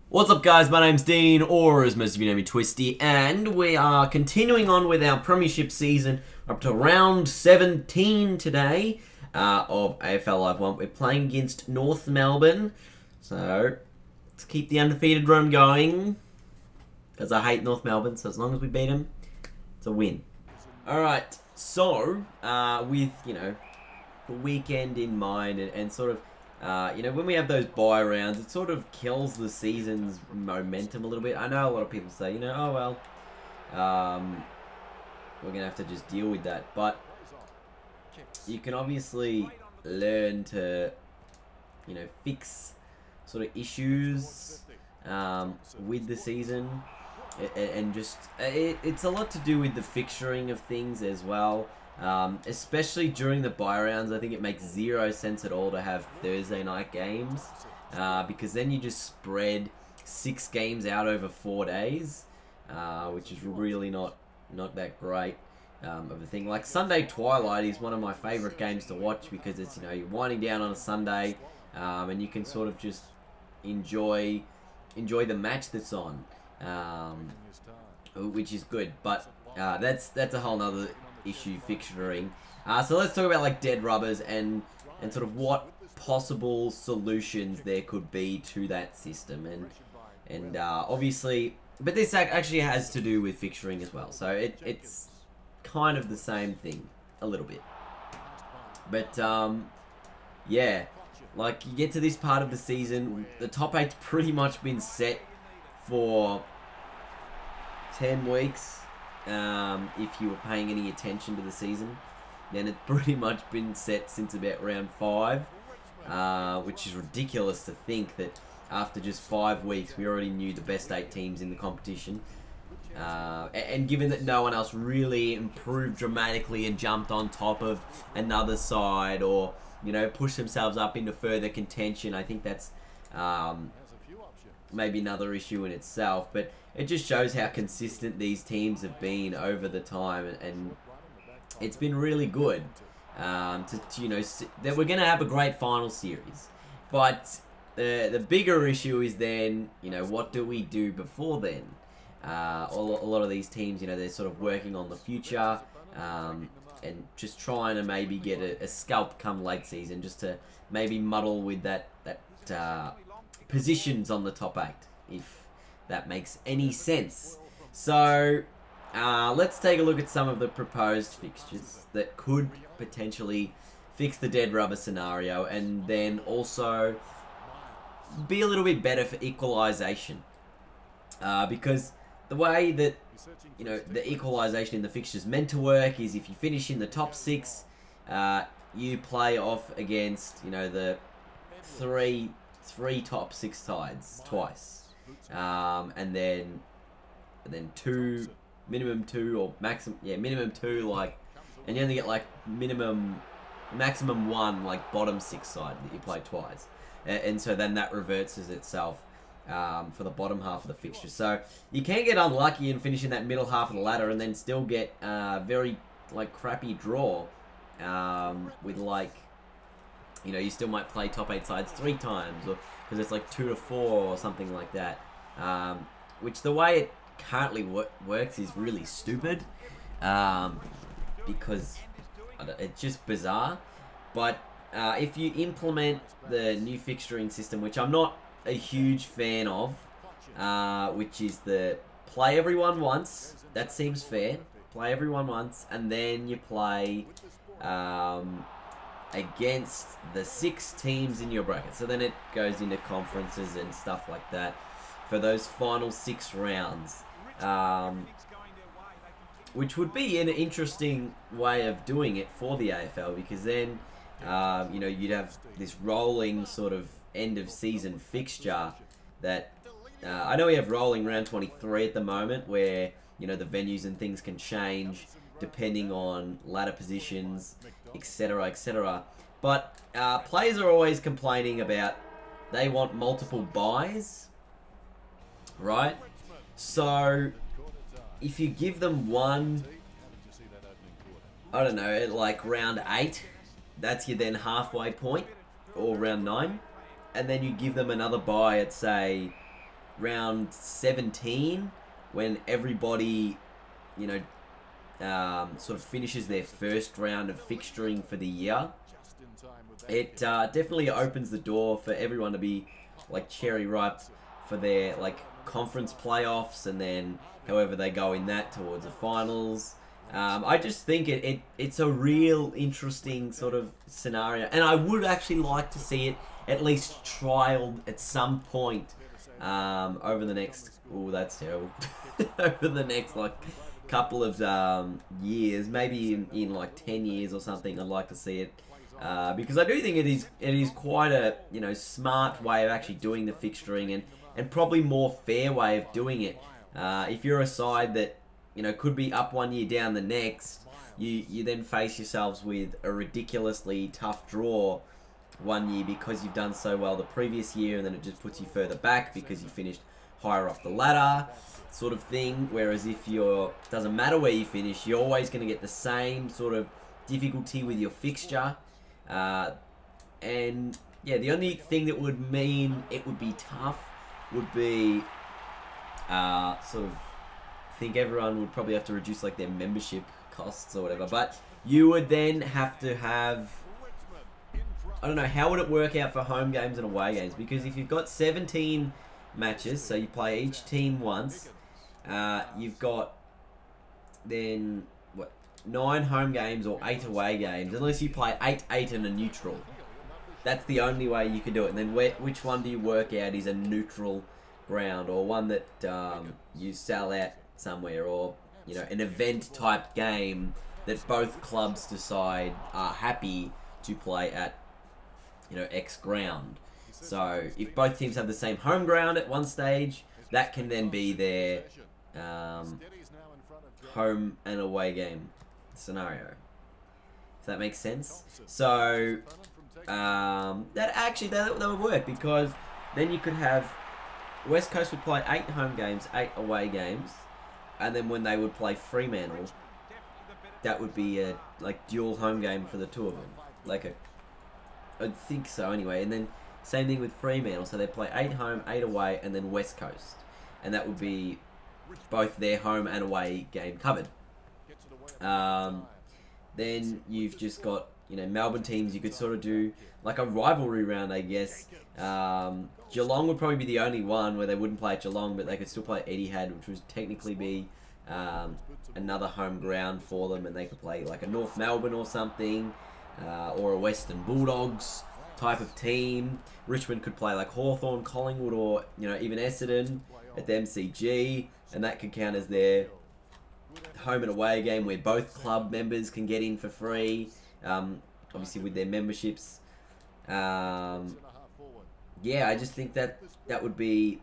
What's up, guys? My name's Dean, or as most of you know me, Twisty, and we are continuing on with our Premiership season up to round 17 today of AFL Live 1. We're playing against North Melbourne, so let's keep the undefeated run going, because I hate North Melbourne, so as long as we beat them, it's a win. Alright, so with, the weekend in mind and sort of when we have those bye rounds, it sort of kills the season's momentum a little bit. I know a lot of people say, oh well, we're going to have to just deal with that. But you can obviously learn to, fix sort of issues with the season. And just, it's a lot to do with the fixturing of things as well. Especially during the bye rounds, I think it makes zero sense at all to have Thursday night games, because then you just spread 6 games out over 4 days, which is really not that great of a thing. Like Sunday Twilight is one of my favourite games to watch because it's you're winding down on a Sunday, and you can sort of just enjoy the match that's on, which is good. But that's a whole nother issue, fixturing. So let's talk about like dead rubbers and sort of what possible solutions there could be to that system, and obviously, but this actually has to do with fixturing as well, so it's kind of the same thing a little bit. But yeah, like you get to this part of the season, the top 8's pretty much been set for 10 weeks. If you were paying any attention to the season, then it's pretty much been set since about round 5, which is ridiculous to think that after just 5 weeks we already knew the best 8 teams in the competition. And given that no one else really improved dramatically and jumped on top of another side or pushed themselves up into further contention, I think that's maybe another issue in itself, but it just shows how consistent these teams have been over the time, and it's been really good that we're going to have a great final series. But the bigger issue is then, what do we do before then? A lot of these teams, they're sort of working on the future, and just trying to maybe get a scalp come late season, just to maybe muddle with that positions on the top 8, if that makes any sense. So let's take a look at some of the proposed fixtures that could potentially fix the dead rubber scenario, and then also be a little bit better for equalisation, because the way that the equalisation in the fixtures meant to work is if you finish in the top 6, you play off against the three top 6 sides twice, and then minimum two or minimum 2, like, and you only get like maximum 1 like bottom 6 side that you play twice, and so then that reverses itself for the bottom half of the fixture. So you can get unlucky and finish in that middle half of the ladder, and then still get very like crappy draw with like. You still might play top 8 sides 3 times, or because it's like 2 to 4 or something like that. Which the way it currently works is really stupid, because it's just bizarre. But if you implement the new fixturing system, which I'm not a huge fan of, which is the play everyone once, that seems fair. Play everyone once, and then you play against the 6 teams in your bracket. So then it goes into conferences and stuff like that for those final 6 rounds, which would be an interesting way of doing it for the AFL, because then you'd have this rolling sort of end of season fixture that I know we have rolling round 23 at the moment, where the venues and things can change depending on ladder positions, etc. But players are always complaining about they want multiple buys, right? So if you give them one, I don't know, at like round 8, that's your then halfway point, or round 9, and then you give them another buy at, say, round 17, when everybody, you know, sort of finishes their first round of fixturing for the year, it definitely opens the door for everyone to be like cherry ripe for their like conference playoffs, and then however they go in that towards the finals. I just think it's a real interesting sort of scenario, and I would actually like to see it at least trialed at some point over the next. Oh, that's terrible. Over the next like couple of years, maybe in like 10 years or something. I'd like to see it. Because I do think it is quite a, you know, smart way of actually doing the fixturing, and probably more fair way of doing it. If you're a side that, you know, could be up one year, down the next, you then face yourselves with a ridiculously tough draw one year because you've done so well the previous year, and then it just puts you further back because you finished higher off the ladder, sort of thing. Whereas if doesn't matter where you finish, you're always going to get the same sort of difficulty with your fixture. And yeah, the only thing that would mean it would be tough would be sort of, think everyone would probably have to reduce like their membership costs or whatever, but you would then have to have, I don't know, how would it work out for home games and away games? Because if you've got 17 matches, so you play each team once, you've got then 9 home games or 8 away games, unless you play 8 and a neutral. That's the only way you can do it. And then which one do you work out is a neutral ground, or one that you sell out somewhere, or, you know, an event type game that both clubs decide are happy to play at, you know, X ground. So if both teams have the same home ground at one stage, that can then be their home and away game scenario, if that makes sense. So that would work, because then you could have West Coast would play 8 home games, 8 away games, and then when they would play Fremantle, that would be a like dual home game for the two of them. I think so anyway. And then same thing with Fremantle, so they play 8 home, 8 away, and then West Coast, and that would be both their home and away game covered. Then you've just got, you know, Melbourne teams. You could sort of do like a rivalry round, I guess. Geelong would probably be the only one where they wouldn't play at Geelong, but they could still play Etihad, which would technically be another home ground for them, and they could play like a North Melbourne or something, or a Western Bulldogs type of team. Richmond could play like Hawthorn, Collingwood, or, you know, even Essendon at the MCG, and that could count as their home and away game where both club members can get in for free, obviously with their memberships. Yeah, I just think that would be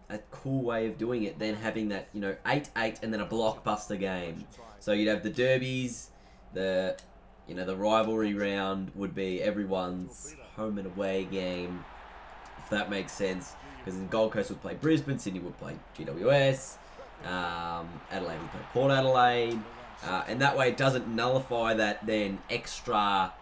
a cool way of doing it, then having that, you know, 8-8 and then a blockbuster game. So you'd have the derbies, the rivalry round would be everyone's home and away game, if that makes sense. Because then Gold Coast would play Brisbane, Sydney would play GWS, Adelaide would play Port Adelaide, and that way it doesn't nullify that then extra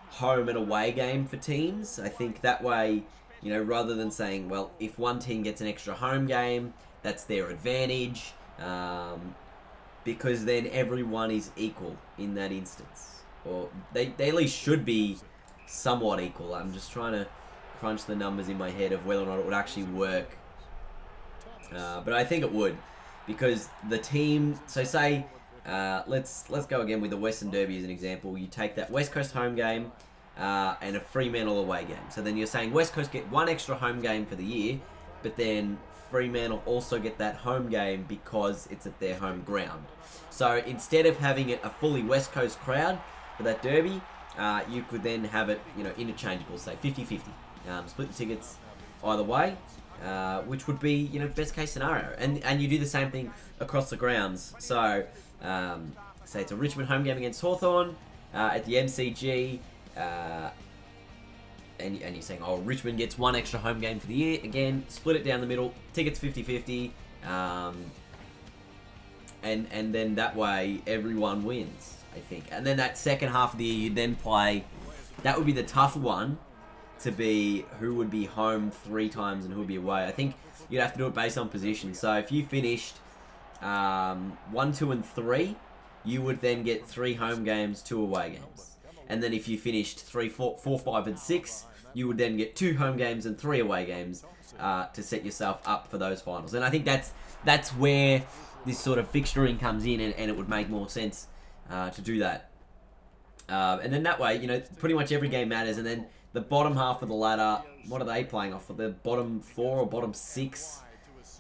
home and away game for teams. I think that way, you know, rather than saying, well, if one team gets an extra home game, that's their advantage, because then everyone is equal in that instance, or they at least should be somewhat equal. I'm just trying to crunch the numbers in my head of whether or not it would actually work, but I think it would, because the team, so say let's go again with the Western Derby as an example. You take that West Coast home game and a Fremantle away game, so then you're saying West Coast get one extra home game for the year, but then Fremantle also get that home game because it's at their home ground. So instead of having it a fully West Coast crowd for that derby, you could then have it, you know, interchangeable, say 50-50. Split the tickets either way, which would be, you know, best case scenario. And you do the same thing across the grounds. So say it's a Richmond home game against Hawthorn at the MCG, and you're saying, oh, Richmond gets one extra home game for the year. Again, split it down the middle, tickets 50-50, and then that way everyone wins, I think. And then that second half of the year, you then play, that would be the tougher one, to be who would be home 3 times and who would be away. I think you'd have to do it based on position. So if you finished 1, 2, and 3, you would then get 3 home games, 2 away games. And then if you finished 3, 4, 5, and 6, you would then get 2 home games and 3 away games to set yourself up for those finals. And I think that's where this sort of fixturing comes in, and it would make more sense to do that. And then that way, you know, pretty much every game matters. And then the bottom half of the ladder, what are they playing off? For the bottom 4 or bottom 6?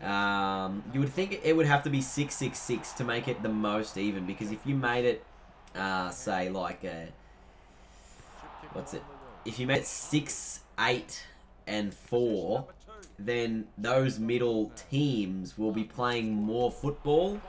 You would think it would have to be 6, 6, 6 to make it the most even. Because if you made it, say, like, what's it? If you made it 6, 8, and 4, then those middle teams will be playing more football.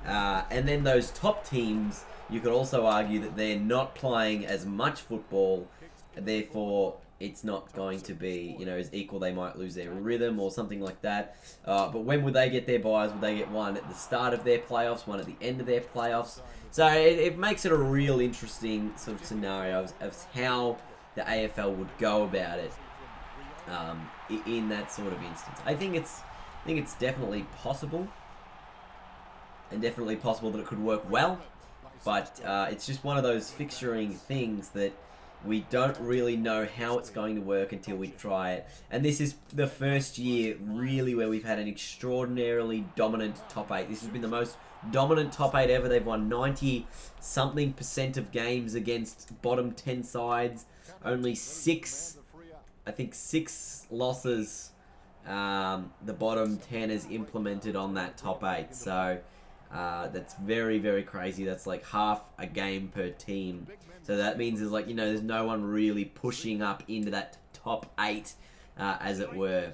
And then those top teams, you could also argue that they're not playing as much football, and therefore it's not going to be, you know, as equal. They might lose their rhythm or something like that. But when would they get their buys? Would they get one at the start of their playoffs, one at the end of their playoffs? So it makes it a real interesting sort of scenario of how the AFL would go about it in that sort of instance. I think it's definitely possible, and definitely possible that it could work well. But it's just one of those fixturing things that we don't really know how it's going to work until we try it. And this is the first year, really, where we've had an extraordinarily dominant top 8. This has been the most dominant top 8 ever. They've won 90-something% of games against bottom 10 sides. Only 6 losses the bottom 10 has implemented on that top 8. So that's very, very crazy. That's like half a game per team. So that means there's like, you know, there's no one really pushing up into that top 8, as it were,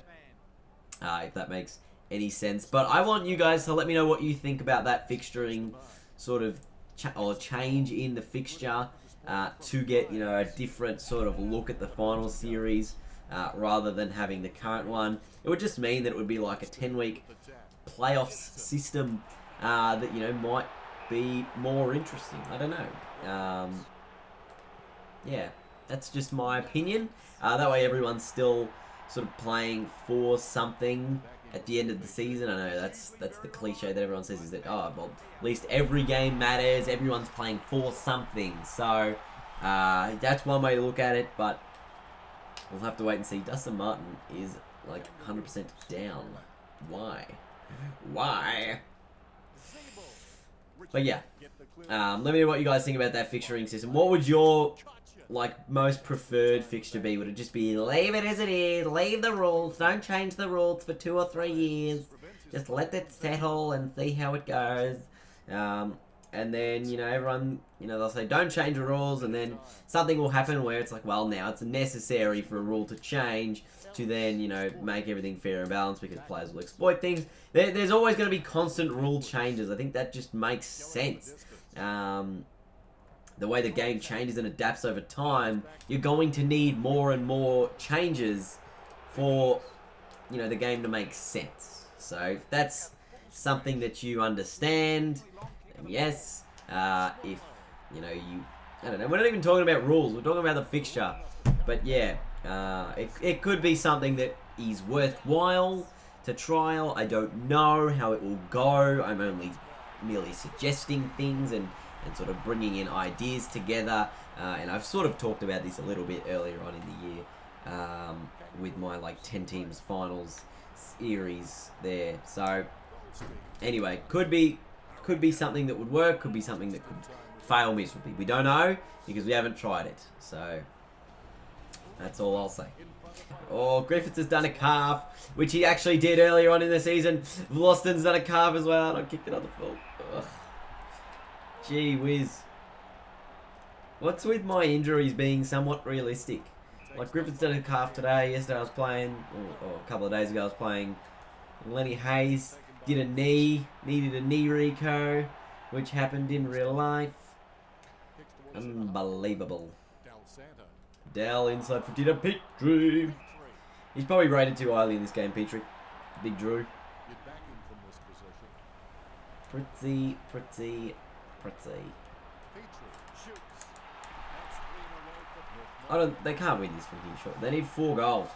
if that makes any sense. But I want you guys to let me know what you think about that fixturing sort of change in the fixture to get, you know, a different sort of look at the final series rather than having the current one. It would just mean that it would be like a 10-week playoffs system that, you know, might be more interesting. I don't know. Yeah, that's just my opinion. That way everyone's still sort of playing for something at the end of the season. I know that's the cliche that everyone says, is that, oh, well, at least every game matters. Everyone's playing for something. So that's one way to look at it, but we'll have to wait and see. Dustin Martin is like 100% down. Why? But yeah, let me know what you guys think about that fixturing system. What would your like most preferred fixture be? Would it just be leave it as it is, leave the rules, don't change the rules for 2 or 3 years, just let it settle and see how it goes? And then, you know, everyone, you know, they'll say don't change the rules, and then something will happen where it's like, well, now it's necessary for a rule to change to then, you know, make everything fair and balanced, because players will exploit things. There's always going to be constant rule changes. I think that just makes sense. The way the game changes and adapts over time, you're going to need more and more changes for, you know, the game to make sense. So if that's something that you understand, then yes. If, you know, I don't know, we're not even talking about rules, we're talking about the fixture. But yeah, it could be something that is worthwhile to trial. I don't know how it will go. I'm only merely suggesting things and sort of bringing in ideas together. And I've sort of talked about this a little bit earlier on in the year with my like 10 teams finals series there. So anyway, could be something that would work, could be something that could fail miserably. We don't know because we haven't tried it. So that's all I'll say. Oh, Griffiths has done a calf, which he actually did earlier on in the season. Vlosten's done a calf as well, and I kicked it on the full. Ugh. Gee whiz. What's with my injuries being somewhat realistic? Like, Griffiths did a calf today. Yesterday I was playing, or a couple of days ago I was playing. Lenny Hayes did a knee, needed a knee reco, which happened in real life. Unbelievable. Dell inside 50 to Petrie. He's probably rated too highly in this game, Petrie. Big Drew. Pretty. They can't win this from here, sure. They need 4 goals.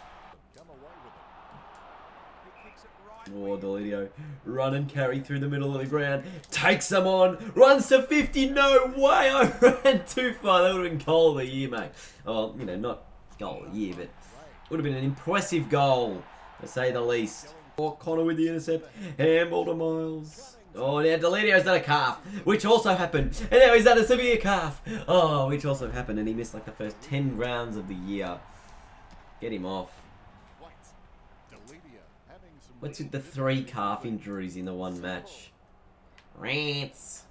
Oh, Delidio. Run and carry through the middle of the ground. Takes them on. Runs to 50. No way. I ran too far. That would have been goal of the year, mate. Well, you know, not goal of the year, but would have been an impressive goal, to say the least. Oh, Connor with the intercept. Handball to Miles. Oh, now Delidio's done a calf, which also happened. And now he's done a severe calf. Oh, which also happened. And he missed like the first 10 rounds of the year. Get him off. What's with the 3 calf injuries in the one match? Rants.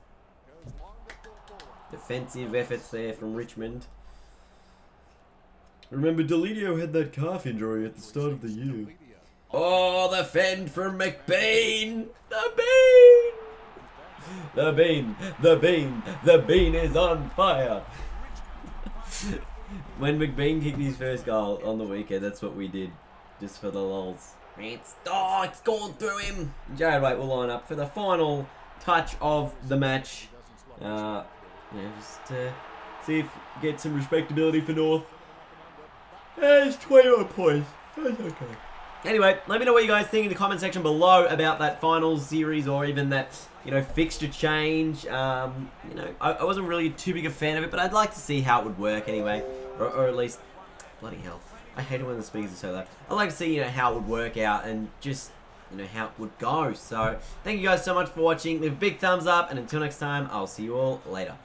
Defensive efforts there from Richmond. Remember, Delidio had that calf injury at the start of the year. Oh, the fend from McBean! The Bean! The Bean! The Bean! The Bean is on fire! When McBean kicked his first goal on the weekend, that's what we did. Just for the lols. Oh, it's gone through him! Jared Waite will line up for the final touch of the match. Just see if get some respectability for North. It's 21 points. That's okay. Anyway, let me know what you guys think in the comment section below about that finals series or even that, you know, fixture change. You know, I wasn't really too big a fan of it, but I'd like to see how it would work anyway. Or at least, bloody hell. I hate it when the speakers are so loud. I'd like to see, you know, how it would work out and just, you know, how it would go. So, thank you guys so much for watching. Leave a big thumbs up, and until next time, I'll see you all later.